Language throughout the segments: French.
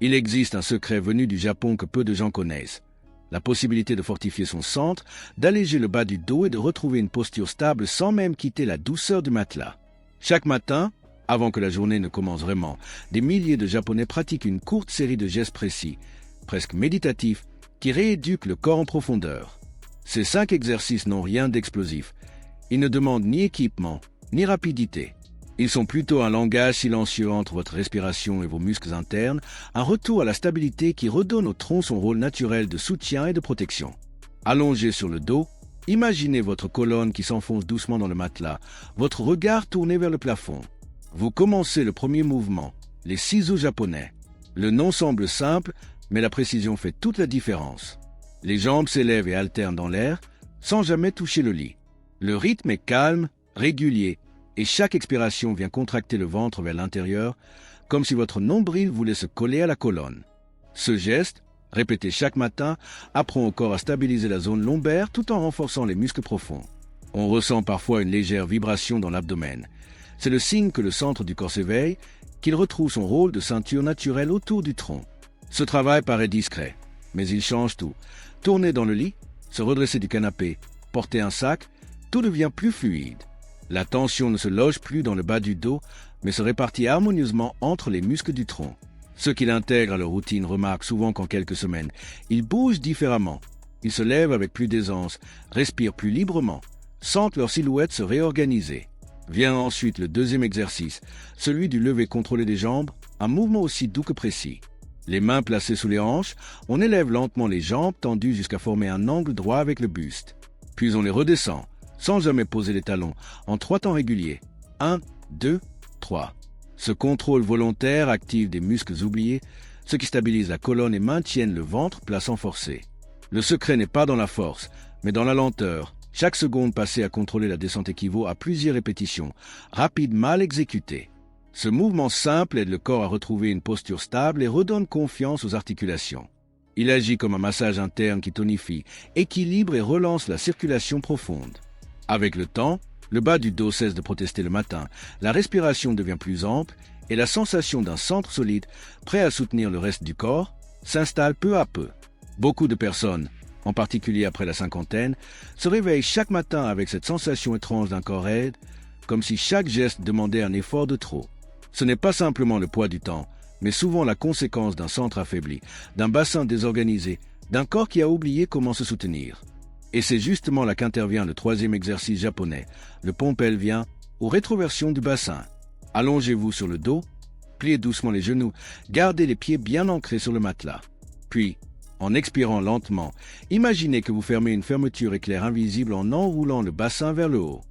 Il existe un secret venu du Japon que peu de gens connaissent. La possibilité de fortifier son centre, d'alléger le bas du dos et de retrouver une posture stable sans même quitter la douceur du matelas. Chaque matin, avant que la journée ne commence vraiment, des milliers de Japonais pratiquent une courte série de gestes précis, presque méditatifs, qui rééduquent le corps en profondeur. Ces 5 exercices n'ont rien d'explosif. Ils ne demandent ni équipement, ni rapidité. Ils sont plutôt un langage silencieux entre votre respiration et vos muscles internes, un retour à la stabilité qui redonne au tronc son rôle naturel de soutien et de protection. Allongé sur le dos, imaginez votre colonne qui s'enfonce doucement dans le matelas, votre regard tourné vers le plafond. Vous commencez le premier mouvement, les ciseaux japonais. Le nom semble simple, mais la précision fait toute la différence. Les jambes s'élèvent et alternent dans l'air, sans jamais toucher le lit. Le rythme est calme, régulier, et chaque expiration vient contracter le ventre vers l'intérieur, comme si votre nombril voulait se coller à la colonne. Ce geste, répété chaque matin, apprend au corps à stabiliser la zone lombaire tout en renforçant les muscles profonds. On ressent parfois une légère vibration dans l'abdomen. C'est le signe que le centre du corps s'éveille, qu'il retrouve son rôle de ceinture naturelle autour du tronc. Ce travail paraît discret, mais il change tout. Tourner dans le lit, se redresser du canapé, porter un sac, tout devient plus fluide. La tension ne se loge plus dans le bas du dos, mais se répartit harmonieusement entre les muscles du tronc. Ceux qui l'intègrent à leur routine remarquent souvent qu'en quelques semaines, ils bougent différemment. Ils se lèvent avec plus d'aisance, respirent plus librement, sentent leur silhouette se réorganiser. Vient ensuite le deuxième exercice, celui du lever contrôlé des jambes, un mouvement aussi doux que précis. Les mains placées sous les hanches, on élève lentement les jambes tendues jusqu'à former un angle droit avec le buste. Puis on les redescend, sans jamais poser les talons, en 3 temps réguliers. 1, 2, 3. Ce contrôle volontaire active des muscles oubliés, ce qui stabilise la colonne et maintiennent le ventre plaçant forcé. Le secret n'est pas dans la force, mais dans la lenteur. Chaque seconde passée à contrôler la descente équivaut à plusieurs répétitions, rapides mal exécutées. Ce mouvement simple aide le corps à retrouver une posture stable et redonne confiance aux articulations. Il agit comme un massage interne qui tonifie, équilibre et relance la circulation profonde. Avec le temps, le bas du dos cesse de protester le matin, la respiration devient plus ample et la sensation d'un centre solide, prêt à soutenir le reste du corps, s'installe peu à peu. Beaucoup de personnes, en particulier après la cinquantaine, se réveillent chaque matin avec cette sensation étrange d'un corps raide, comme si chaque geste demandait un effort de trop. Ce n'est pas simplement le poids du temps, mais souvent la conséquence d'un centre affaibli, d'un bassin désorganisé, d'un corps qui a oublié comment se soutenir. Et c'est justement là qu'intervient le 3e exercice japonais, le pont pelvien ou rétroversion du bassin. Allongez-vous sur le dos, pliez doucement les genoux, gardez les pieds bien ancrés sur le matelas. Puis, en expirant lentement, imaginez que vous fermez une fermeture éclair invisible en enroulant le bassin vers le haut.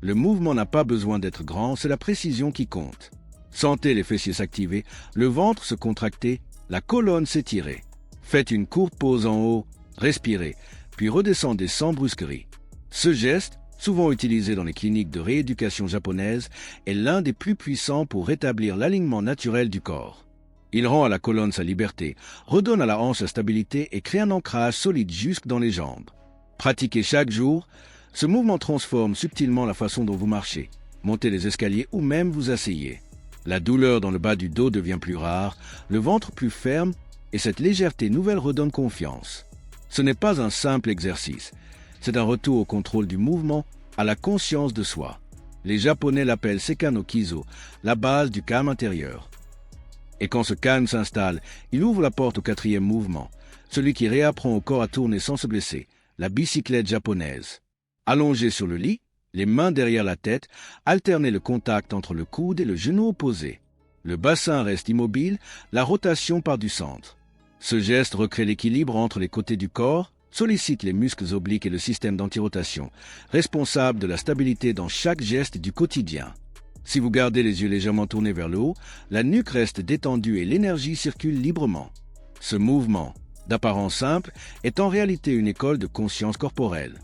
Le mouvement n'a pas besoin d'être grand, c'est la précision qui compte. Sentez les fessiers s'activer, le ventre se contracter, la colonne s'étirer. Faites une courte pause en haut, respirez, puis redescendez sans brusquerie. Ce geste, souvent utilisé dans les cliniques de rééducation japonaises, est l'un des plus puissants pour rétablir l'alignement naturel du corps. Il rend à la colonne sa liberté, redonne à la hanche sa stabilité et crée un ancrage solide jusque dans les jambes. Pratiquez chaque jour, ce mouvement transforme subtilement la façon dont vous marchez, montez les escaliers ou même vous asseyez. La douleur dans le bas du dos devient plus rare, le ventre plus ferme et cette légèreté nouvelle redonne confiance. Ce n'est pas un simple exercice, c'est un retour au contrôle du mouvement, à la conscience de soi. Les Japonais l'appellent Seikan no Kizo, la base du calme intérieur. Et quand ce calme s'installe, il ouvre la porte au 4e mouvement, celui qui réapprend au corps à tourner sans se blesser, la bicyclette japonaise. Allongé sur le lit, les mains derrière la tête, alternez le contact entre le coude et le genou opposé. Le bassin reste immobile, la rotation part du centre. Ce geste recrée l'équilibre entre les côtés du corps, sollicite les muscles obliques et le système d'antirotation, responsable de la stabilité dans chaque geste du quotidien. Si vous gardez les yeux légèrement tournés vers le haut, la nuque reste détendue et l'énergie circule librement. Ce mouvement, d'apparence simple, est en réalité une école de conscience corporelle.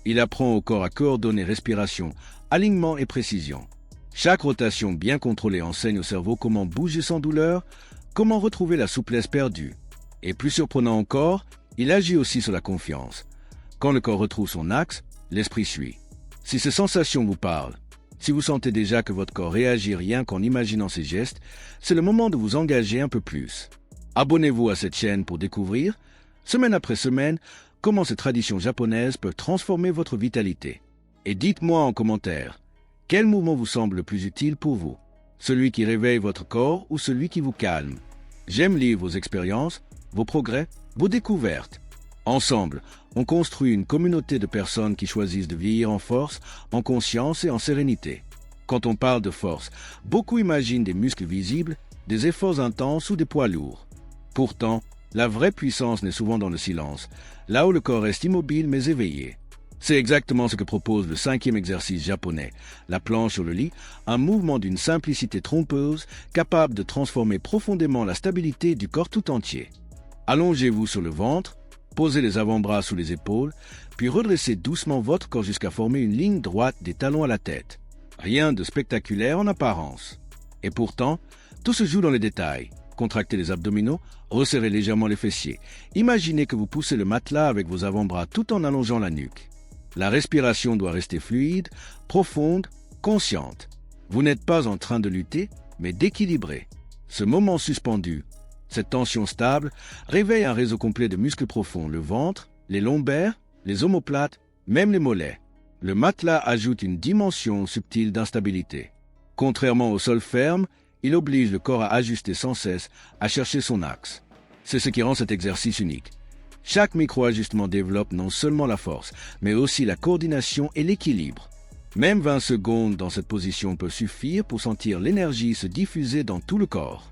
Il apprend au corps à coordonner respiration, alignement et précision. Chaque rotation bien contrôlée enseigne au cerveau comment bouger sans douleur, comment retrouver la souplesse perdue. Et plus surprenant encore, il agit aussi sur la confiance. Quand le corps retrouve son axe, l'esprit suit. Si ces sensations vous parlent, si vous sentez déjà que votre corps réagit rien qu'en imaginant ces gestes, c'est le moment de vous engager un peu plus. Abonnez-vous à cette chaîne pour découvrir, semaine après semaine, comment ces traditions japonaises peuvent transformer votre vitalité. Et dites-moi en commentaire, quel mouvement vous semble le plus utile pour vous? Celui qui réveille votre corps ou celui qui vous calme? J'aime lire vos expériences, vos progrès, vos découvertes. Ensemble, on construit une communauté de personnes qui choisissent de vieillir en force, en conscience et en sérénité. Quand on parle de force, beaucoup imaginent des muscles visibles, des efforts intenses ou des poids lourds. Pourtant, la vraie puissance n'est souvent dans le silence, là où le corps reste immobile mais éveillé. C'est exactement ce que propose le 5e exercice japonais, la planche sur le lit, un mouvement d'une simplicité trompeuse, capable de transformer profondément la stabilité du corps tout entier. Allongez-vous sur le ventre, posez les avant-bras sous les épaules, puis redressez doucement votre corps jusqu'à former une ligne droite des talons à la tête. Rien de spectaculaire en apparence. Et pourtant, tout se joue dans les détails. Contractez les abdominaux, resserrez légèrement les fessiers. Imaginez que vous poussez le matelas avec vos avant-bras tout en allongeant la nuque. La respiration doit rester fluide, profonde, consciente. Vous n'êtes pas en train de lutter, mais d'équilibrer. Ce moment suspendu, cette tension stable, réveille un réseau complet de muscles profonds, le ventre, les lombaires, les omoplates, même les mollets. Le matelas ajoute une dimension subtile d'instabilité. Contrairement au sol ferme, il oblige le corps à ajuster sans cesse, à chercher son axe. C'est ce qui rend cet exercice unique. Chaque micro-ajustement développe non seulement la force, mais aussi la coordination et l'équilibre. Même 20 secondes dans cette position peuvent suffire pour sentir l'énergie se diffuser dans tout le corps.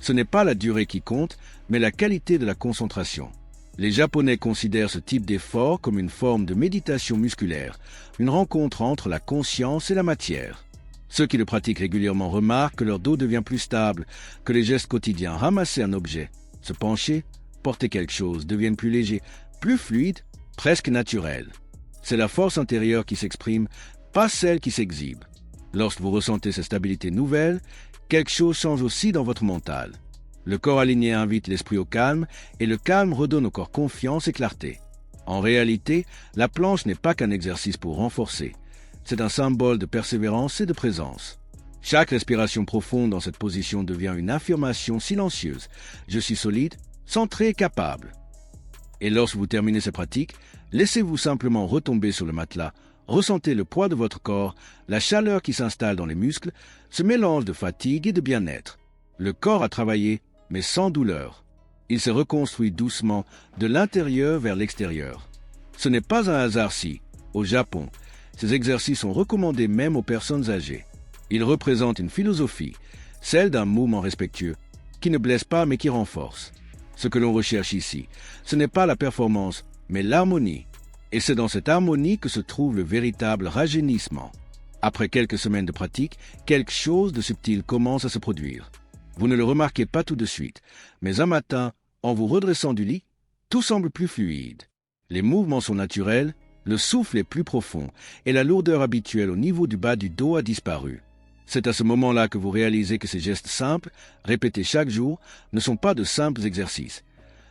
Ce n'est pas la durée qui compte, mais la qualité de la concentration. Les Japonais considèrent ce type d'effort comme une forme de méditation musculaire, une rencontre entre la conscience et la matière. Ceux qui le pratiquent régulièrement remarquent que leur dos devient plus stable, que les gestes quotidiens, ramasser un objet, se pencher, porter quelque chose, deviennent plus légers, plus fluides, presque naturels. C'est la force intérieure qui s'exprime, pas celle qui s'exhibe. Lorsque vous ressentez cette stabilité nouvelle, quelque chose change aussi dans votre mental. Le corps aligné invite l'esprit au calme et le calme redonne au corps confiance et clarté. En réalité, la planche n'est pas qu'un exercice pour renforcer. C'est un symbole de persévérance et de présence. Chaque respiration profonde dans cette position devient une affirmation silencieuse. Je suis solide, centré et capable. Et lorsque vous terminez ces pratiques, laissez-vous simplement retomber sur le matelas. Ressentez le poids de votre corps, la chaleur qui s'installe dans les muscles, ce mélange de fatigue et de bien-être. Le corps a travaillé, mais sans douleur. Il se reconstruit doucement de l'intérieur vers l'extérieur. Ce n'est pas un hasard si, au Japon, ces exercices sont recommandés même aux personnes âgées. Ils représentent une philosophie, celle d'un mouvement respectueux, qui ne blesse pas mais qui renforce. Ce que l'on recherche ici, ce n'est pas la performance, mais l'harmonie. Et c'est dans cette harmonie que se trouve le véritable rajeunissement. Après quelques semaines de pratique, quelque chose de subtil commence à se produire. Vous ne le remarquez pas tout de suite, mais un matin, en vous redressant du lit, tout semble plus fluide. Les mouvements sont naturels, le souffle est plus profond et la lourdeur habituelle au niveau du bas du dos a disparu. C'est à ce moment-là que vous réalisez que ces gestes simples, répétés chaque jour, ne sont pas de simples exercices.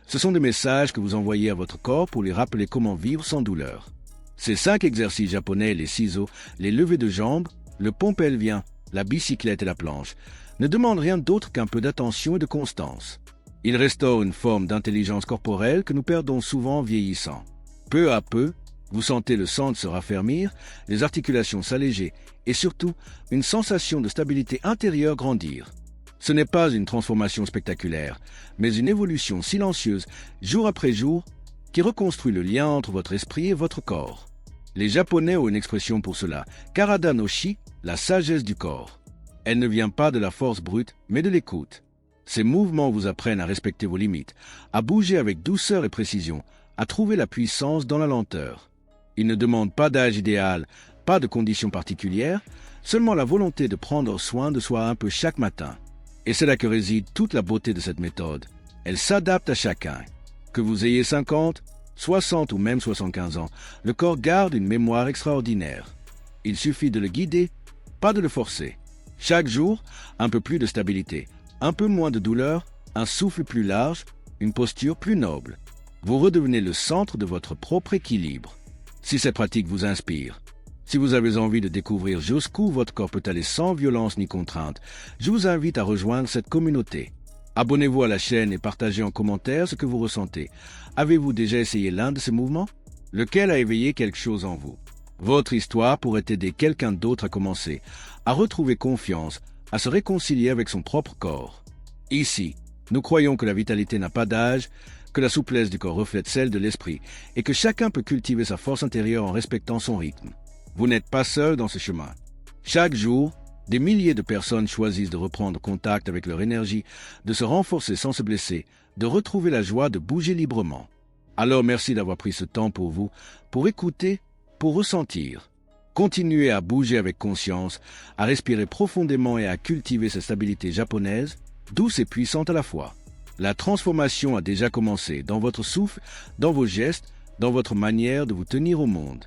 Ce sont des messages que vous envoyez à votre corps pour lui rappeler comment vivre sans douleur. Ces 5 exercices japonais, les ciseaux, les levées de jambes, le pont pelvien, la bicyclette et la planche, ne demandent rien d'autre qu'un peu d'attention et de constance. Ils restaurent une forme d'intelligence corporelle que nous perdons souvent en vieillissant. Peu à peu, vous sentez le centre se raffermir, les articulations s'alléger et surtout une sensation de stabilité intérieure grandir. Ce n'est pas une transformation spectaculaire, mais une évolution silencieuse, jour après jour, qui reconstruit le lien entre votre esprit et votre corps. Les Japonais ont une expression pour cela, Karada no Shi, la sagesse du corps. Elle ne vient pas de la force brute, mais de l'écoute. Ces mouvements vous apprennent à respecter vos limites, à bouger avec douceur et précision, à trouver la puissance dans la lenteur. Ils ne demandent pas d'âge idéal, pas de conditions particulières, seulement la volonté de prendre soin de soi un peu chaque matin. Et c'est là que réside toute la beauté de cette méthode. Elle s'adapte à chacun. Que vous ayez 50, 60 ou même 75 ans, le corps garde une mémoire extraordinaire. Il suffit de le guider, pas de le forcer. Chaque jour, un peu plus de stabilité, un peu moins de douleur, un souffle plus large, une posture plus noble. Vous redevenez le centre de votre propre équilibre. Si ces pratiques vous inspirent, si vous avez envie de découvrir jusqu'où votre corps peut aller sans violence ni contrainte, je vous invite à rejoindre cette communauté. Abonnez-vous à la chaîne et partagez en commentaire ce que vous ressentez. Avez-vous déjà essayé l'un de ces mouvements? Lequel a éveillé quelque chose en vous? Votre histoire pourrait aider quelqu'un d'autre à commencer, à retrouver confiance, à se réconcilier avec son propre corps. Ici, nous croyons que la vitalité n'a pas d'âge, que la souplesse du corps reflète celle de l'esprit et que chacun peut cultiver sa force intérieure en respectant son rythme. Vous n'êtes pas seul dans ce chemin. Chaque jour, des milliers de personnes choisissent de reprendre contact avec leur énergie, de se renforcer sans se blesser, de retrouver la joie de bouger librement. Alors merci d'avoir pris ce temps pour vous, pour écouter, pour ressentir. Continuez à bouger avec conscience, à respirer profondément et à cultiver cette stabilité japonaise, douce et puissante à la fois. La transformation a déjà commencé dans votre souffle, dans vos gestes, dans votre manière de vous tenir au monde.